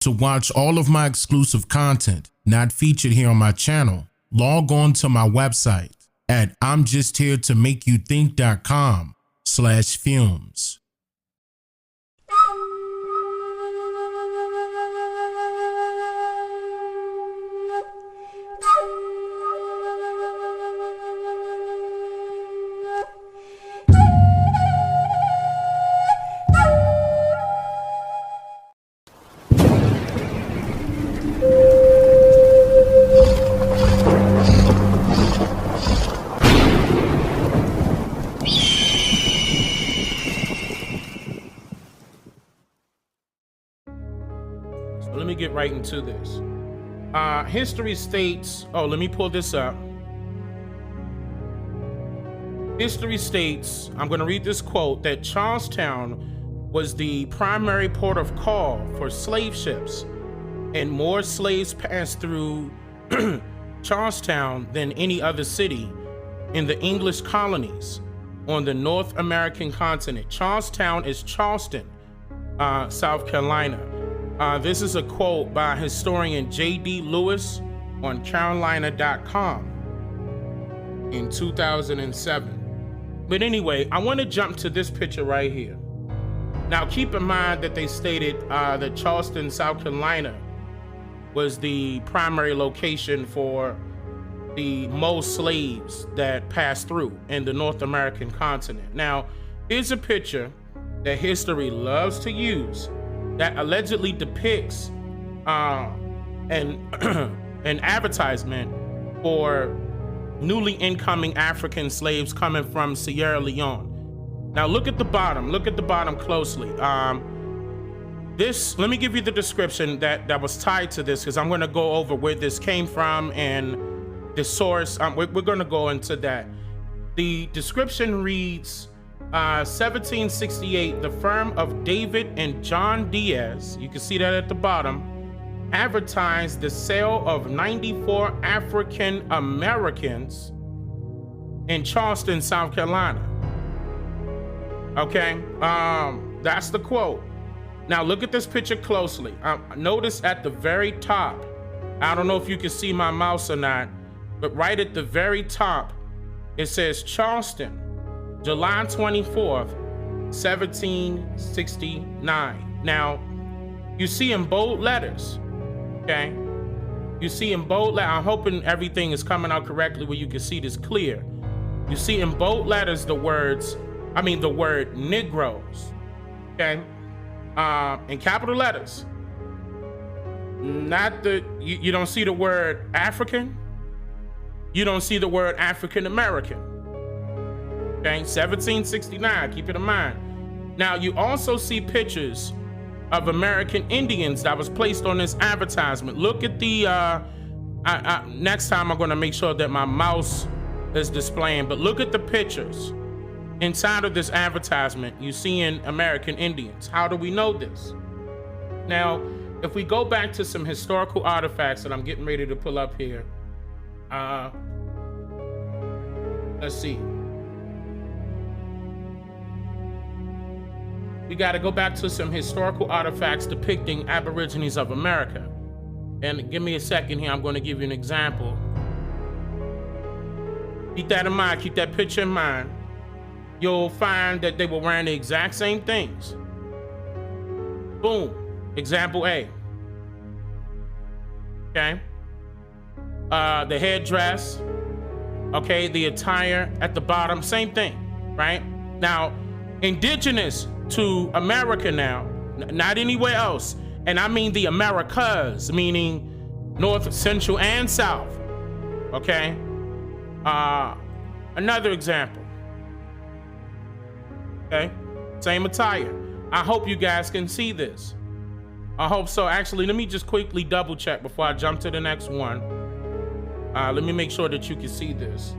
To watch all of my exclusive content not featured here on my channel, log on to my website at imjustheretomake.com/films. Let me get right into this. History states, let me pull this up. History states, I'm going to read this quote, that Charlestown was the primary port of call for slave ships, and more slaves passed through Charlestown than any other city in the English colonies on the North American continent. Charlestown is Charleston, South Carolina. This is a quote by historian J.D. Lewis on Carolina.com in 2007. But anyway, I want to jump to this picture right here. Now, keep in mind that they stated that Charleston, South Carolina was the primary location for the most slaves that passed through in the North American continent. Now, here's a picture that history loves to use that allegedly depicts an advertisement for newly incoming African slaves coming from Sierra Leone. Now look at the bottom closely. Let me give you the description that was tied to this, because I'm going to go over where this came from and the source. We're going to go into that. The description reads, 1768, the firm of David and John Diaz, you can see that at the bottom, advertised the sale of 94 African Americans in Charleston, South Carolina. Okay, that's the quote. Now look at this picture closely. Notice at the very top, I don't know if you can see my mouse or not, but right at the very top, it says Charleston, July 24th, 1769. Now, you see in bold letters, okay? You see in bold letters, I'm hoping everything is coming out correctly where you can see this clear. You see in bold letters the word Negroes, okay? In capital letters. Not you don't see the word African. You don't see the word African American. Okay, 1769, keep it in mind. Now, you also see pictures of American Indians that was placed on this advertisement. Look at the, next time I'm gonna make sure that my mouse is displaying, but look at the pictures. Inside of this advertisement, you see in American Indians. How do we know this? Now, if we go back to some historical artifacts that I'm getting ready to pull up here, let's see. We got to go back to some historical artifacts depicting Aborigines of America. And give me a second here, I'm going to give you an example. Keep that in mind, keep that picture in mind. You'll find that they were wearing the exact same things. Boom, example A. Okay. The headdress, okay, the attire at the bottom, same thing, right? Now, indigenous to America now, not anywhere else, and I mean the Americas, meaning North, Central, and South, okay? Another example, okay? Same attire. I hope you guys can see this. I hope so. Actually, let me just quickly double check before I jump to the next one. Let me make sure that you can see this.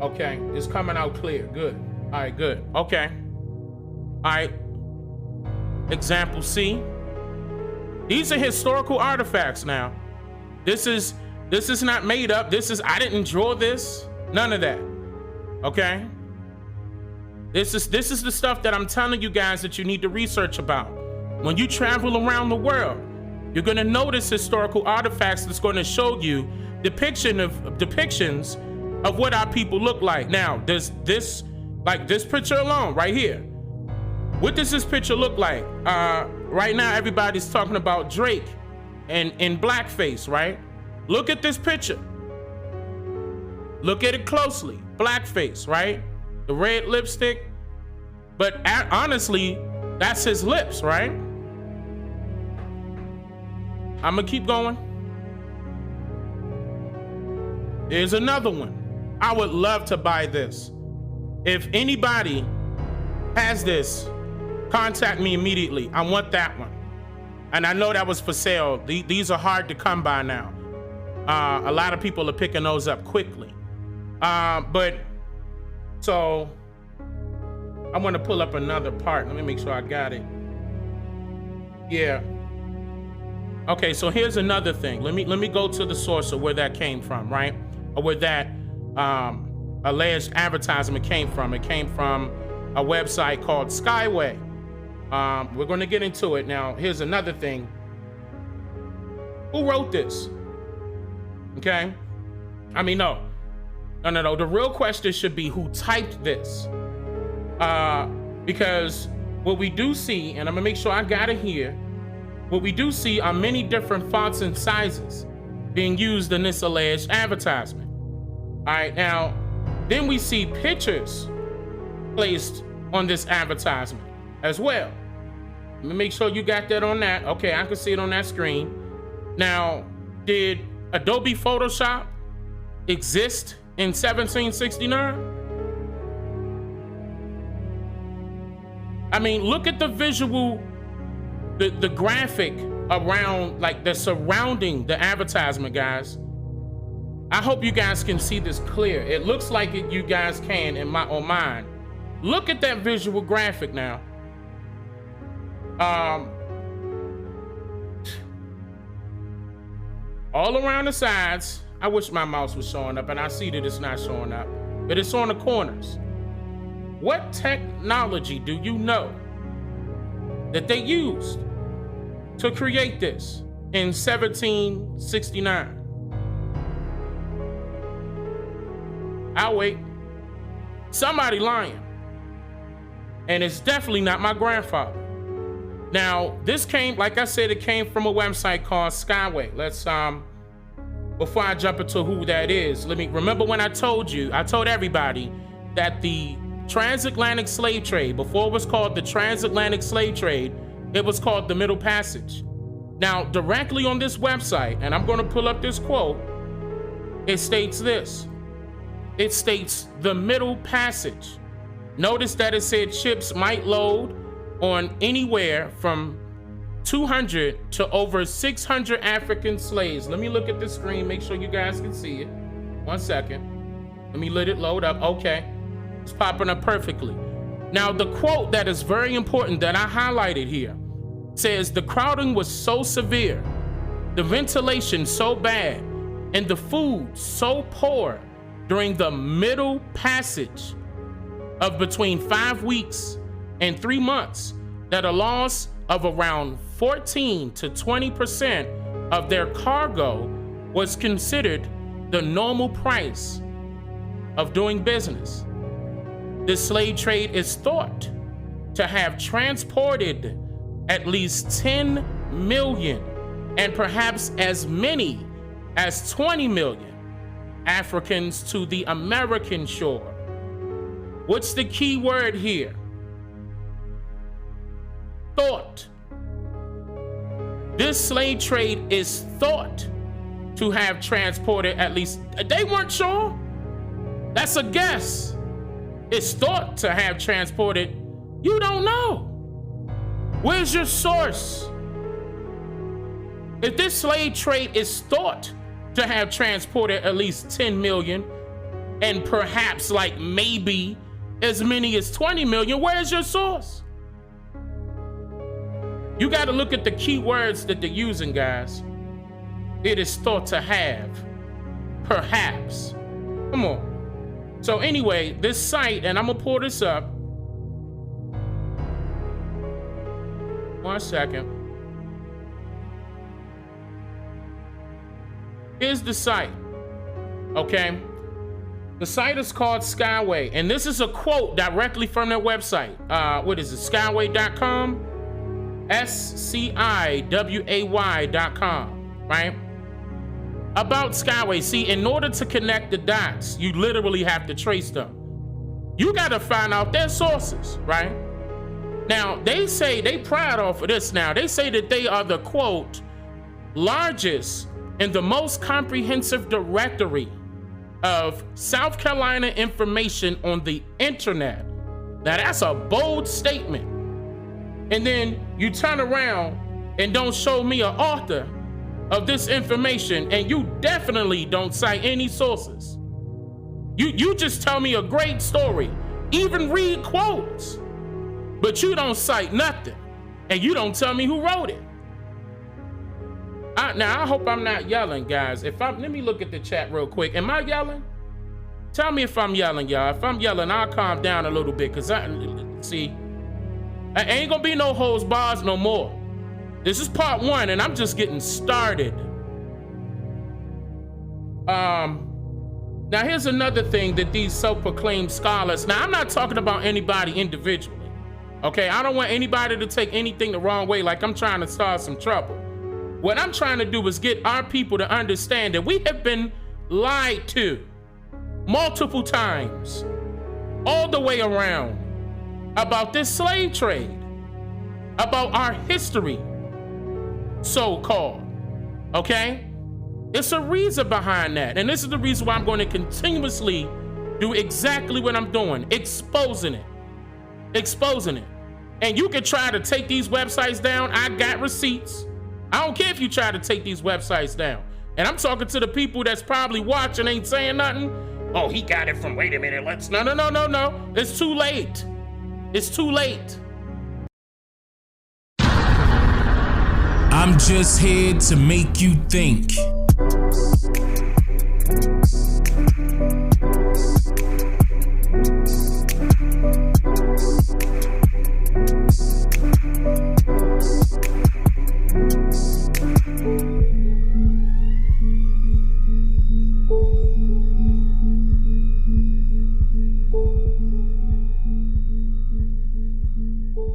Okay, it's coming out clear. Good. All right, good. Okay. All right. Example C. These are historical artifacts now. This is not made up. I didn't draw this. None of that. Okay? This is the stuff that I'm telling you guys that you need to research about. When you travel around the world, you're going to notice historical artifacts that's going to show you depictions of what our people look like. Now, does this, like this picture alone right here, what does this picture look like? Right now, everybody's talking about Drake and in blackface, right? Look at this picture. Look at it closely. Blackface, right? The red lipstick. But honestly, that's his lips, right? I'm gonna keep going. There's another one. I would love to buy this. If anybody has this, contact me immediately. I want that one. And I know that was for sale. These are hard to come by now. A lot of people are picking those up quickly. So I want to pull up another part. Let me make sure I got it. Yeah. Okay, so here's another thing. Let me go to the source of where that came from, right? Or where that alleged advertisement came from. It came from a website called Skyway. We're going to get into it now. Here's another thing. Who wrote this? Okay. I mean, no. The real question should be who typed this. Because what we do see, and I'm gonna make sure I got it here, what we do see are many different fonts and sizes being used in this alleged advertisement. All right, now, then we see pictures placed on this advertisement as well. Let me make sure you got that on that. Okay, I can see it on that screen. Now, did Adobe Photoshop exist in 1769? I mean, look at the visual, the graphic around, like the surrounding the advertisement, guys. I hope you guys can see this clear. It looks like it, you guys can on mine. Look at that visual graphic now. All around the sides. I wish my mouse was showing up, and I see that it's not showing up, but it's on the corners. What technology do you know that they used to create this in 1769? I'll wait. Somebody lying. And it's definitely not my grandfather. Now, this came, like I said, it came from a website called Skyway. Let's, before I jump into who that is, remember when I told everybody that the transatlantic slave trade, before it was called the transatlantic slave trade, it was called the Middle Passage. Now, directly on this website, and I'm going to pull up this quote, it states this. It states the Middle Passage. Notice that it said ships might load on anywhere from 200 to over 600 African slaves. Let me look at the screen, make sure you guys can see it. 1 second. Let me let it load up. Okay. It's popping up perfectly. Now, the quote that is very important that I highlighted here says, the crowding was so severe, the ventilation so bad, and the food so poor during the Middle Passage of between 5 weeks and 3 months that a loss of around 14 to 20% of their cargo was considered the normal price of doing business. The slave trade is thought to have transported at least 10 million and perhaps as many as 20 million Africans to the American shore. What's the key word here? Thought. This slave trade is thought to have transported at least, they weren't sure. That's a guess. It's thought to have transported. You don't know. Where's your source? If this slave trade is thought to have transported at least 10 million and perhaps like maybe as many as 20 million, where's your source? You got to look at the key words that they're using, guys. It is thought to have, perhaps. Come on. So anyway, this site, and I'm gonna pull this up. 1 second. Here's the site, okay? The site is called Skyway, and this is a quote directly from their website. What is it, skyway.com? SCIWAY.com, right? About Skyway. See, in order to connect the dots, you literally have to trace them. You got to find out their sources, right? Now, they say, they pride off of this now. They say that they are the, quote, largest and the most comprehensive directory of South Carolina information on the internet. Now, that's a bold statement. And then you turn around and don't show me an author of this information, and you definitely don't cite any sources. You just tell me a great story, even read quotes, but you don't cite nothing, and you don't tell me who wrote it. Now, I hope I'm not yelling, guys. Let me look at the chat real quick. Am I yelling? Tell me if I'm yelling, y'all. If I'm yelling, I'll calm down a little bit, because I ain't gonna be no holds bars no more. This is part 1, and I'm just getting started. Now, here's another thing that these self-proclaimed scholars, now I'm not talking about anybody individually, okay? I don't want anybody to take anything the wrong way, like I'm trying to start some trouble. What I'm trying to do is get our people to understand that we have been lied to multiple times, all the way around, about this slave trade, about our history, so-called, okay? It's a reason behind that, and this is the reason why I'm going to continuously do exactly what I'm doing, exposing it. And you can try to take these websites down. I got receipts. I don't care if you try to take these websites down. And I'm talking to the people that's probably watching, ain't saying nothing. Oh, he got it from, wait a minute, no. It's too late. It's too late. I'm just here to make you think.